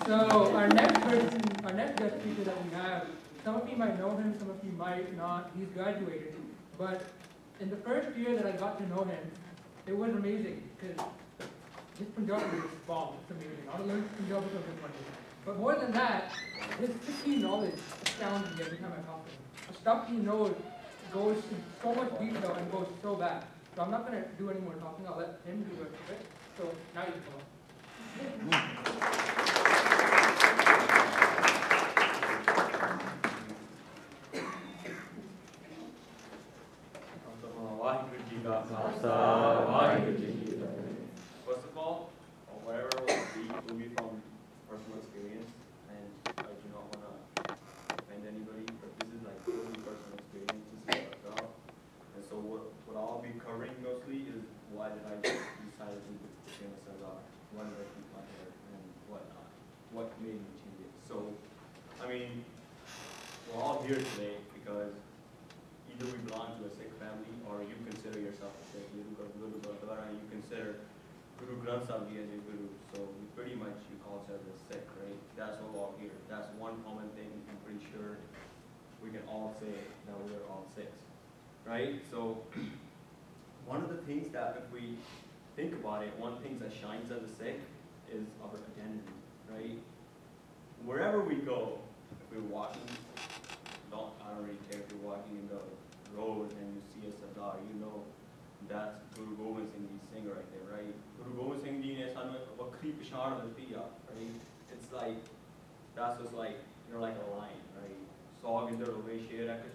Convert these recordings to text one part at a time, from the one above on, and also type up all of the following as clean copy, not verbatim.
So our next guest speaker that we have, some of you might know him, some of you might not. He's graduated, but in the first year that I got to know him, it was amazing because his Punjabi is bomb. It's amazing. I learned Punjabi from him one day. But more than that, his Sikhi knowledge astounds me every time I talk to him. The stuff he knows goes in so much detail and goes so bad. So I'm not going to do any more talking. I'll let him do the rest of it. So now you can go. First of all, whatever will be from personal experience, and I do not want to offend anybody, but this is like totally personal experience. This is what I got. And so what I'll be covering mostly is why did I decide to become a Sardar, why did I keep my hair, and whatnot, what made me change it. So, I mean, we're all here today because either we belong to a Sikh family or you consider yourself a Sikh, and you consider Guru Granth Sahib Ji as your Guru. So we pretty much, you call yourself a Sikh, right? That's what we're all here. That's one common thing I'm pretty sure we can all say that we are all Sikhs, right? So one of the things that if we think about it, one thing that shines as a Sikh is our identity, right? Wherever we go, if we're walking, I don't really care if you're walking in the road and you see a Sardar, you know that's Guru Gobind Singh Ji Singh right there, right? Guru Gobind Singh Ji ne sanu ek vakri pehchan diti hai, right? It's like, that's just like, you're like a lion, right? Saw in the way sher hai ki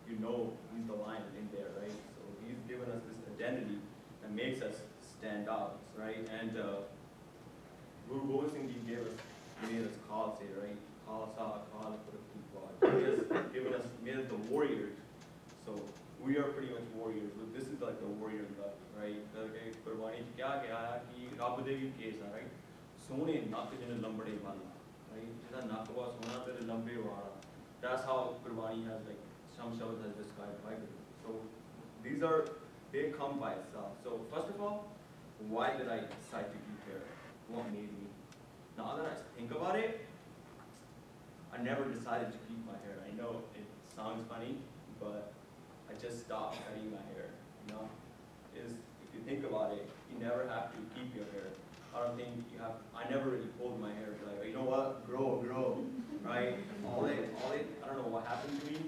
you know he's the lion in there, right? So he's given us this identity that makes us stand out, right? And Guru Gobind Singh Ji made us Khalsa, right? Khalsa, Khal, he has given us, made us the warriors. So we are pretty much warriors. But this is like the warrior blood, right? Qurbani ki kya kya ki Rabb de vi case, right? Sone nak jine lambade wala, right? Jisa nak wa sona tere lambe wala. That's how Qurbani has like some shows has described by Guru. So these are, they come by itself. So first of all, why did I decide to keep hair? What made me? Now that I think about it, I never decided to keep my hair. I know it sounds funny, but I just stopped cutting my hair. You know, if you think about it, you never have to keep your hair. I don't think you have. I never really pulled my hair. Like, you know what, grow, right? I don't know what happened to me.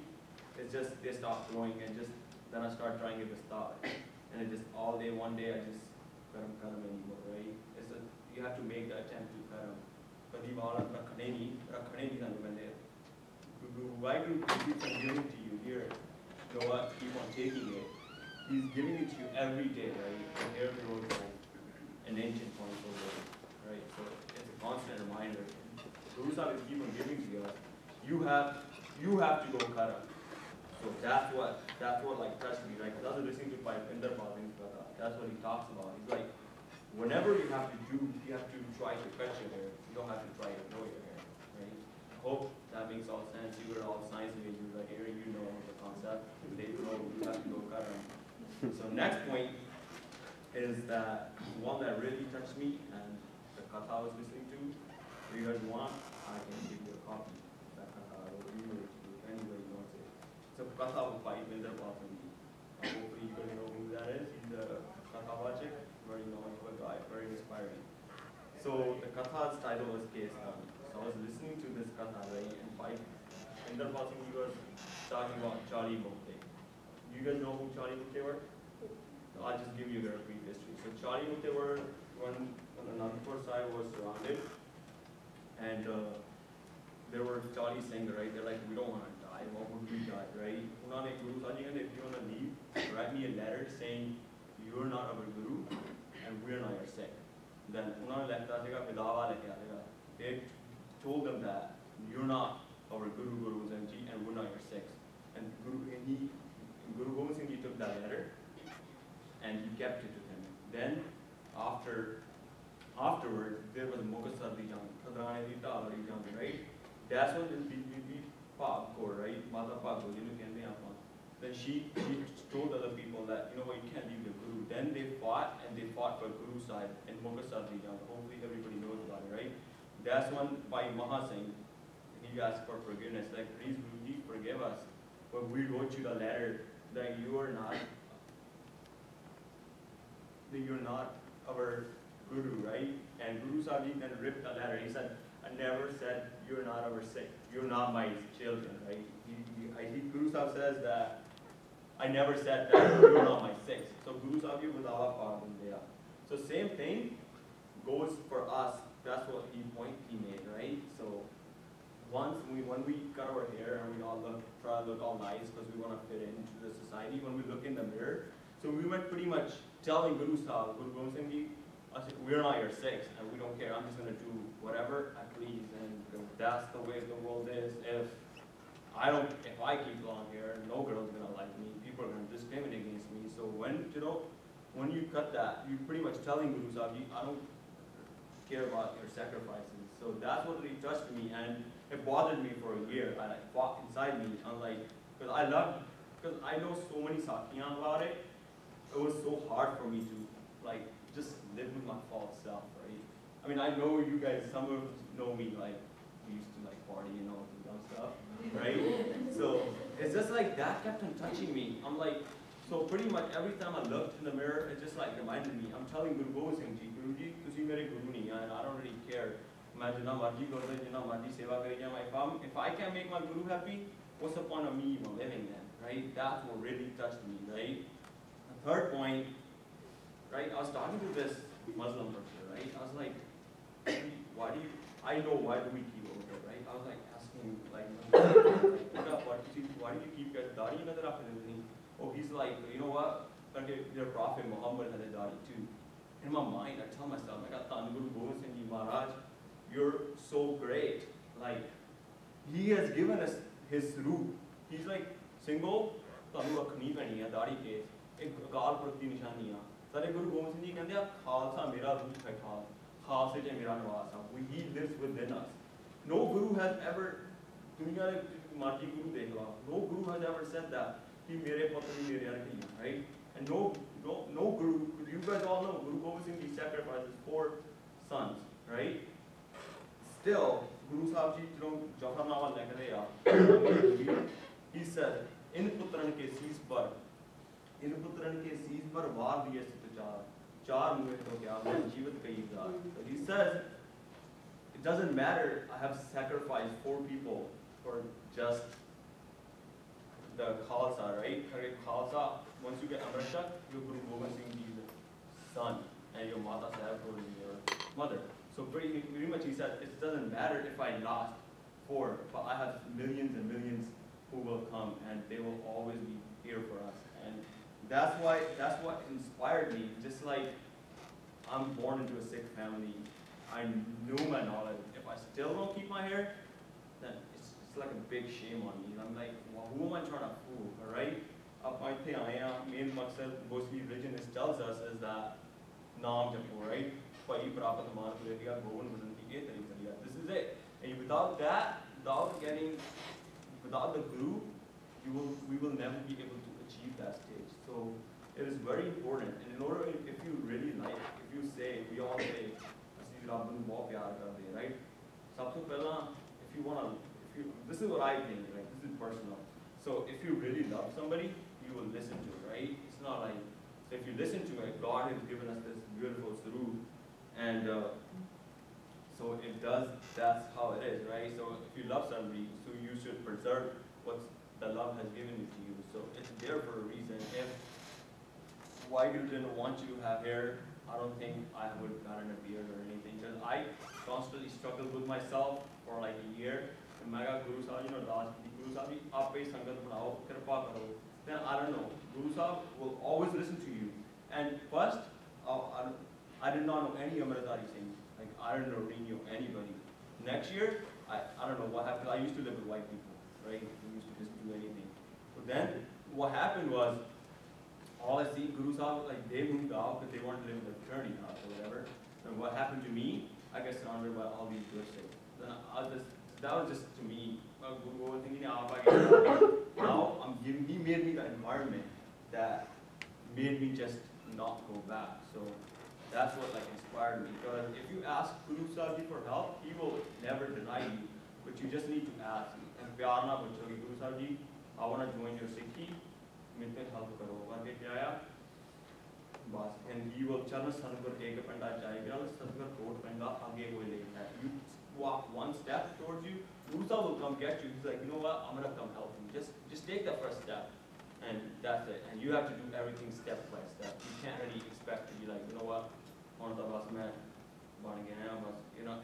It's just they stopped growing, and just then I started trying it to stop, and it just all day. One day I just cut them anymore, right? You have to make the attempt to cut them. Why Guru keeps on giving to you here? You know what? Keep on taking it. He's giving it to you every day, right? The hair grows like an inch in 24 days, right? So it's a constant reminder. Guru Sahib is keep on giving to you. You have to go cut up. So that's what like touched me, right? Because I was listening to Pinder Singh, that's what he talks about. He's like, whenever you have to try to cut your hair. You don't have to try to grow your hair, right? I hope that makes all sense. You are all science majors right here. You know the concept. They grow. You have to go cut them. So next point is that one that really touched me, and the katha I was listening to. If you guys want, I can give you a copy of that katha. I will email it to you if anybody wants it. It's a katha by Amarbir Singh. Hopefully you guys know who that is. He's a katha wachik, very knowledgeable guy, very inspiring. So the katha's title was Case Study. So I was listening to this katha, right, and Amarbir Singh he was talking about Charlie Mukte. You guys know who Charlie Mukte were? So I'll just give you their brief history. So Charlie Mukte were when Anandpur side was surrounded, and there were Charlie Singh, right? They're like, we don't want to die. What would we die, right? Unhone Guru Sahib ji, if you want to leave, write me a letter saying you're not our Guru and we're not your Sikh. Then they told them that you're not our Guru Singh Ji and we're not your Sikhs. And Guru Gobind Singh Ji took that letter and he kept it to him. Then afterward there was Mughal jang, right? That's when the Pagkor, right? Mata Pagkor, then she told other people that, you know what, you can't leave your Guru. Then they fought, and they fought for Guru's side in Mughal jang. Hopefully everybody knows about it, right? that's when by Maha Singh, he asked for forgiveness, like, please Guruji, forgive us. When we wrote you the letter that you're not our Guru, right? And Guru Sahib Ji then ripped the letter. He said, I never said you're not our Sikh. You're not my children, right? I think Guru Sahib says that I never said that you're not my Sikhs. So Guru Sahib Ji was our father there. So same thing goes for us. That's what he made, right? So when we cut our hair and we all try to look all nice because we want to fit into the society, when we look in the mirror, so we were pretty much telling Guru Sahib, Guru Gobind Singh Ji, we're not your Sikhs and we don't care. I'm just going to do whatever I please, and that's the way the world is. If I keep long hair, no girl's going to like me. People are going to discriminate against me. So when you cut that, you're pretty much telling Guru Sahib Ji, I don't care about your sacrifices. So that's what really touched me, and it bothered me for a year. I fought inside me. I'm like, because I know so many Sakhiyan about it. It was so hard for me to like just live with my false self, right? I mean, I know you guys, some of you know me, like we used to like party and all this dumb stuff, right? So it's just like that kept on touching me. I'm like, so pretty much every time I looked in the mirror, it just like reminded me. I'm telling Guru Gobind Singh Ji, Guruji, tusi mere guru nahi, and I don't really care. If I can't make my guru happy, what's the point of me even living then, right? That's what really touched me, right? The third point, right? I was talking to this Muslim person, right? I was like, why do we keep over, right? I was like asking, like, why do you keep your dadi nazar aap everything? Oh, he's like, you know what? Your Prophet Muhammad had a dadi too. In my mind, I tell myself, I got Guru Gobind Singh Ji Maharaj, you're so great. Like, he has given us his root. He's like, single, tanu rakhni pani hai daadi ke, ek akal purkh di nishani hai. Sare Guru Gobind Singh Ji kehte hai, khalsa mera root hai khal, khalse je mera niwas hai. He lives within us. No guru has ever, duniya mein marji guru dekh lo, no guru has ever said that. He mere putri mere arki, right? And no guru, you guys all know, Guru Gobind Singh Ji sacrifices 4 sons, right? Still, Guru Sahib Ji, Jafarnamal Lekhareya, he said, In putran ke sees par var diye char muhe to kya, jeevat kayi zaat. He says, it doesn't matter, I have sacrificed 4 people for just the Khalsa, right? Khalsa, once you get Amrita, you're Guru Gobind Singh Ji's son, and your Mata Sahib is your mother. So pretty much he said, it doesn't matter if I lost 4, but I have millions and millions who will come, and they will always be here for us. And that's what inspired me. Just like I'm born into a Sikh family, I knew my knowledge. If I still don't keep my hair, then it's like a big shame on me. And I'm like, well, who am I trying to fool, all right? My main maqsad, mostly religion tells us is that naam japo, right? This is it. And without that, without the guru, we will never be able to achieve that stage. So it is very important. And in order, if you really like, if you say, we all say, right? If you want to, this is what I think, like this is personal. So if you really love somebody, you will listen to it, right? It's not like, so if you listen to it, God has given us this beautiful suroor, and so it does, that's how it is, right? So if you love somebody, so you should preserve what the love has given it to you. So it's there for a reason. If why you didn't want you to have hair, I don't think I would have gotten a beard or anything, because I constantly struggled with myself for like a year. And I got Guru Sahib, Guru Sahib, aap pe sangat banao, kripa karo. Then I don't know, Guru Sahib will always listen to you. And first, I did not know any Amarbir Singh. Like, I didn't really know anybody. Next year, I don't know what happened. I used to live with white people, right? We used to just do anything. But then, what happened was, all I see, Guru Sahib, like, they moved out because they wanted to live in the fraternity house or whatever. And what happened to me, I got surrounded by all these good Sikhs. Then that was just to me, Guru was thinking, now he made me the environment that made me just not go back. So that's what like inspired me. Because if you ask Guru Sahib Ji for help, he will never deny you, but you just need to ask. And प्यार ना पूछो कि Guru Sahib Ji, I want to join your Sikhi, मेरे help करो। करके क्या आया? बस, and he will चरण सनकर एक पंडा जाएगा, सनकर कोट पंडा आगे वो लेगा। You walk one step towards you, Guru Sahib will come get you. He's like, you know what? I'm gonna come help you. Just take the first step. And that's it. And you have to do everything step by step. You can't really expect to be like, you know what, on the bus man, you're not